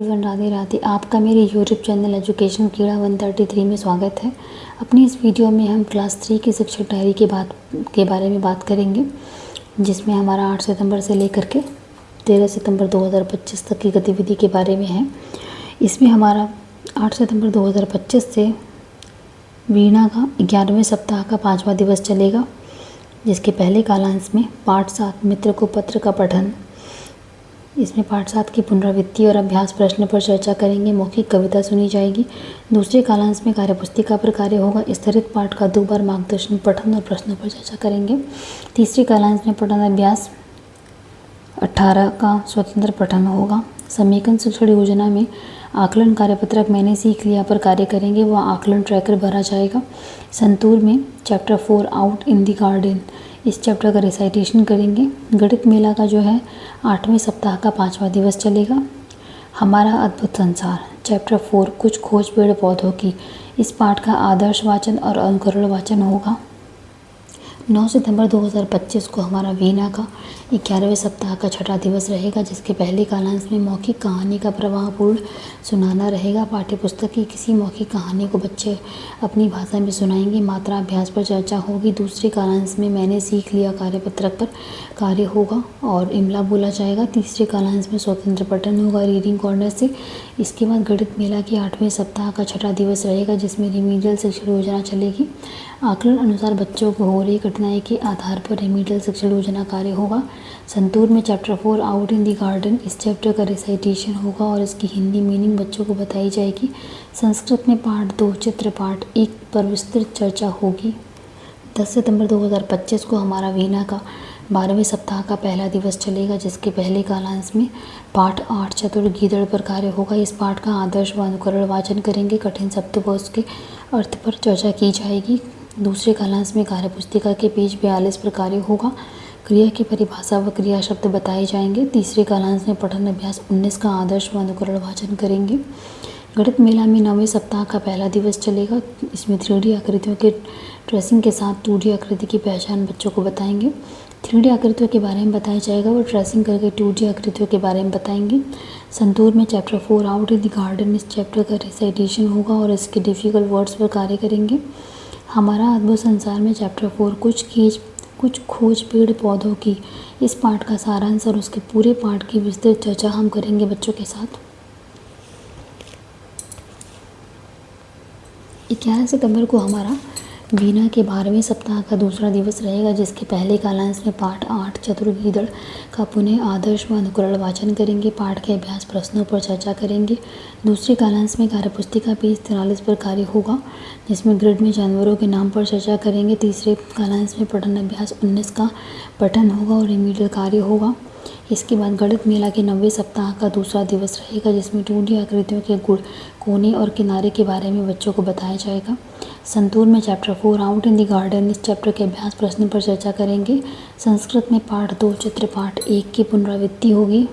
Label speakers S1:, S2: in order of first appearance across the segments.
S1: राधे राधे। आपका मेरे YouTube channel education कीड़ा 133 में स्वागत है। अपनी इस वीडियो में हम क्लास 3 की शिक्षक डायरी के बारे में बात करेंगे, जिसमें हमारा 8 सितंबर से लेकर के 13 सितंबर 2025 तक की गतिविधि के बारे में है। इसमें हमारा 8 सितंबर 2025 से वीणा का 11वें सप्ताह का 5वां दिवस चलेगा, जिसके पहले कालांश में पाठ 7 मित्र को पत्र का पठन। इसमें पाठ 7 की पुनरावृत्ति और अभ्यास प्रश्न पर चर्चा करेंगे। मौखिक कविता सुनी जाएगी। दूसरे कालांश में कार्यपुस्तिका पर कार्य होगा। स्तरित पाठ का 2 बार मार्गदर्शन, पठन और प्रश्नों पर चर्चा करेंगे। तीसरे कालांश में पठन अभ्यास 18 का स्वतंत्र पठन होगा। समेकन शिक्षण योजना में आकलन कार्यपत्रक मैंने सीख लिया पर कार्य करेंगे, वह आकलन ट्रैकर भरा जाएगा। संतूर में chapter 4 out in the garden, इस चैप्टर का रिसाइटेशन करेंगे। गणित मेला का जो है 8वें सप्ताह का 5वां दिवस चलेगा। हमारा अद्भुत संसार चैप्टर 4 कुछ खोज पेड़ पौधों की, इस पाठ का आदर्श वाचन और अनुकरण वाचन होगा। 9 सितंबर 2025 को हमारा वीणा का 11वें सप्ताह का 6वां दिवस रहेगा, जिसके पहले कालांश में मौखिक कहानी का प्रवाहपूर्ण सुनाना रहेगा। पाठ्यपुस्तक की किसी मौखिक कहानी को बच्चे अपनी भाषा में सुनाएंगे। मात्रा अभ्यास पर चर्चा होगी। दूसरे कालांश में मैंने सीख लिया कार्यपत्रक पर कार्य होगा और इमला बोला जाएगा। तीसरे कालांश में स्वतंत्र पठन होगा रीडिंग कॉर्नर से। इसके बाद गणित मेला के 8वें सप्ताह का 6वां दिवस रहेगा, जिसमें रिमीडियल शिक्षण योजना चलेगी। आकलन अनुसार बच्चों को हो रही कठिनाई के आधार पर रिमीडियल शिक्षण योजना कार्य होगा। संतूर में chapter 4 out in the garden, इस चैप्टर का रिसाइटेशन होगा और इसकी हिंदी मीनिंग बच्चों को बताई जाएगी। संस्कृत में पाठ 2 चित्र पाठ 1 पर विस्तृत चर्चा होगी। 10 सितंबर 2025 को हमारा वीणा का 12वें सप्ताह का पहला दिवस चलेगा, जिसके पहले कालांश में पाठ 8 चतुर गीदड़ पर कार्य होगा। इस पाठ का आदर्श व अनुकरण वाचन करेंगे। कठिन शब्दों व उसके अर्थ पर चर्चा की जाएगी। दूसरे कालांश में कार्यपुस्तिका के पेज 42 पर कार्य होगा। क्रिया की परिभाषा व क्रिया शब्द बताए जाएंगे। तीसरे कालांश में पठन अभ्यास 19 का आदर्श व अनुकरण वाचन करेंगे। गणित मेला में 9वें सप्ताह का पहला दिवस चलेगा। इसमें 3D आकृतियों के ट्रेसिंग के साथ 2D आकृति की पहचान बच्चों को बताएंगे। 3D आकृतियों के बारे में बताया जाएगा और ट्रेसिंग करके 2D आकृतियों के बारे में बताएंगे। संतूर में chapter 4 out in the garden, इस चैप्टर का रिसाइटेशन होगा और इसके डिफ़िकल्ट वर्ड्स पर कार्य करेंगे। हमारा अद्भुत संसार में चैप्टर 4 कुछ खोज पेड़ पौधों की, इस पाठ का सारांश और उसके पूरे पाठ की विस्तृत चर्चा हम करेंगे बच्चों के साथ। 11 सितंबर को हमारा वीणा के 12वें सप्ताह का दूसरा दिवस रहेगा, जिसके पहले कालांश में पाठ 8 चतुर गीदड़ का पुनः आदर्श व अनुकरण वाचन करेंगे। पाठ के अभ्यास प्रश्नों पर चर्चा करेंगे। दूसरे कालांश में कार्यपुस्तिका पेज 43 पर कार्य होगा, जिसमें ग्रिड में जानवरों के नाम पर चर्चा करेंगे। तीसरे कालांश में पठन अभ्यास 19 का पठन होगा और रिमीडियल कार्य होगा। इसके बाद गणित मेला के 9वें सप्ताह का दूसरा दिवस रहेगा, जिसमें 2D आकृतियों के गुण, कोने और किनारे के बारे में बच्चों को बताया जाएगा। संतूर में chapter 4 out in the garden, इस चैप्टर के अभ्यास प्रश्न पर चर्चा करेंगे। संस्कृत में पाठ 2 चित्र पाठ 1 की पुनरावृत्ति होगी।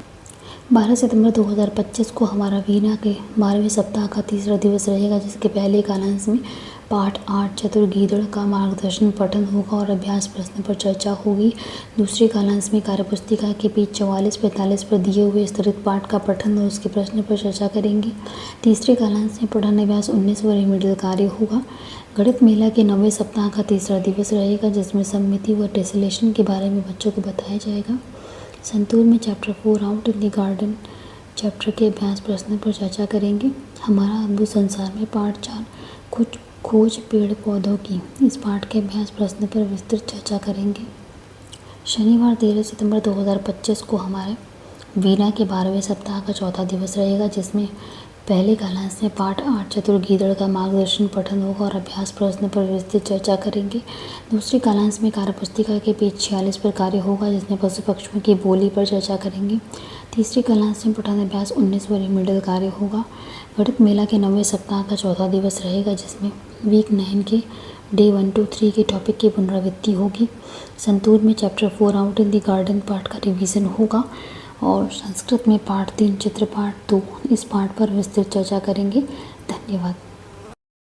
S1: 12 सितंबर 2025 को हमारा वीणा के 12वें सप्ताह का तीसरा दिवस रहेगा, जिसके पहले कालांश में पाठ 8 चतुर गीदड़ का मार्गदर्शन पठन होगा और अभ्यास प्रश्न पर चर्चा होगी। दूसरे कालांश में कार्यपुस्तिका के पेज 44-45 पर दिए हुए स्तरित पाठ का पठन और उसके प्रश्न पर चर्चा करेंगे। तीसरे कालांश में पठन अभ्यास 19 व रिमीडियल कार्य होगा। गणित मेला के 9वें सप्ताह का तीसरा दिवस रहेगा, जिसमें सममिति व टेसलेशन के बारे में बच्चों को बताया जाएगा। संतूर में chapter 4 out in the garden, chapter के अभ्यास प्रश्न पर चर्चा करेंगे। हमारा अद्भुत संसार में पाठ 4 कुछ खोज पेड़ पौधों की, इस पाठ के अभ्यास प्रश्न पर विस्तृत चर्चा करेंगे। शनिवार 13 सितंबर 2025 को हमारे वीणा के 12वें सप्ताह का चौथा दिवस रहेगा, जिसमें पहले कालांश में पाठ 8 चतुर गीदड़ का मार्गदर्शन पठन होगा और अभ्यास प्रश्न पर विस्तृत चर्चा करेंगे। दूसरे कालांश में कार्यपुस्तिका के पेज 46 पर कार्य होगा, जिसमें पशु पक्षियों की बोली पर चर्चा करेंगे। तीसरे कालांश में पठन अभ्यास 19 व रिमीडियल कार्य होगा। गणित मेला के 9वें सप्ताह का चौथा दिवस रहेगा, जिसमें वीक 9 के डे 1 to 3 के टॉपिक की पुनरावृत्ति होगी। संतूर में chapter 4 out in the garden पाठ का रिवीजन होगा और संस्कृत में पाठ 3 चित्र पाठ 2, इस पाठ पर विस्तृत चर्चा करेंगे। धन्यवाद।